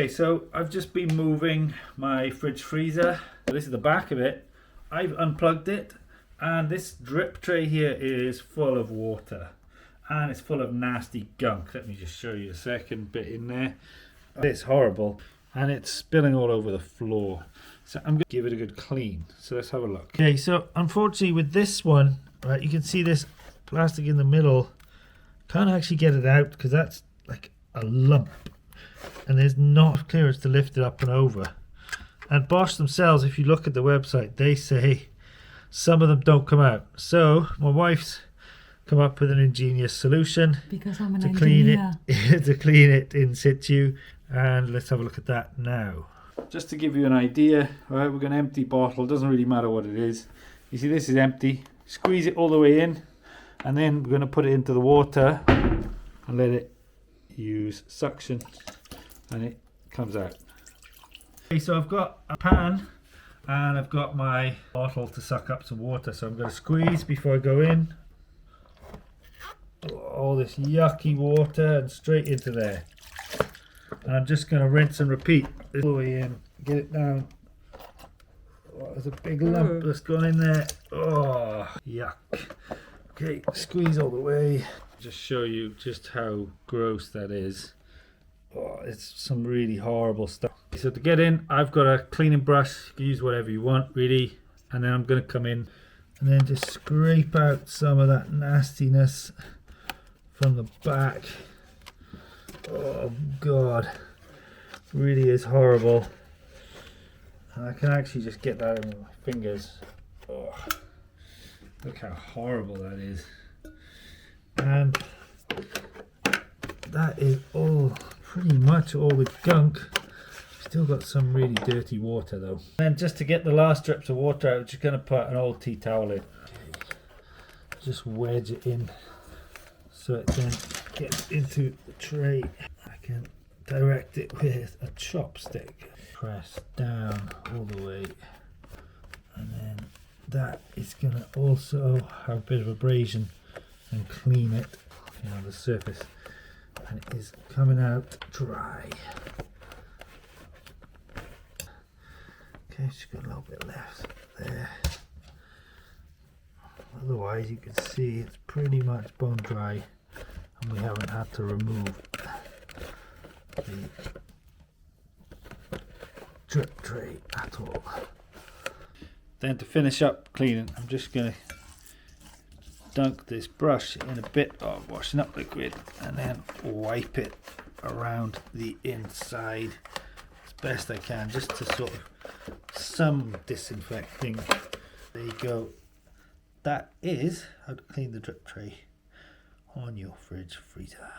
Okay, so I've just been moving my fridge freezer. This is the back of it. I've unplugged it, and this drip tray here is full of water, and it's full of nasty gunk. Let me just show you a second bit in there. It's horrible, and it's spilling all over the floor. So I'm going to give it a good clean. So let's have a look. Okay, so unfortunately with this one, right, you can see this plastic in the middle. Can't actually get it out because that's like a lump. And there's not clearance to lift it up and over. And Bosch themselves, if you look at the website, they say some of them don't come out. So my wife's come up with an ingenious solution because I'm an to engineer. clean it to clean it in situ. And let's have a look at that now. Just to give you an idea, right, we're going to empty bottle. Doesn't really matter what it is. You see, this is empty. Squeeze it all the way in, and then we're going to put it into the water and let it use suction, and it comes out. Okay, so I've got a pan and I've got my bottle to suck up some water, so I'm going to squeeze before I go in. All this yucky water and straight into there, and I'm just going to rinse and repeat all the way in, get it down. Oh, there's a big lump that's gone in there. Oh, yuck. Okay, squeeze all the way. Just show you just how gross that is. Oh, it's some really horrible stuff. So to get in, I've got a cleaning brush. You can use whatever you want, really. And then I'm going to come in and then just scrape out some of that nastiness from the back. Oh God, really is horrible. And I can actually just get that in with my fingers. Oh, look how horrible that is. And that is all, pretty much all the gunk. Still got some really dirty water though. And just to get the last drips of water out, I'm just going to put an old tea towel in. Just wedge it in so it then gets into the tray. I can direct it with a chopstick. Press down all the way, and then that is going to also have a bit of abrasion and clean it, you know, the surface, and it is coming out dry. Okay, just got a little bit left there. Otherwise you can see it's pretty much bone dry, and we haven't had to remove the drip tray at all. Then to finish up cleaning, I'm just going to dunk this brush in a bit of washing up liquid and then wipe it around the inside as best I can, just to sort of some disinfecting. There you go. That is how to clean the drip tray on your fridge freezer.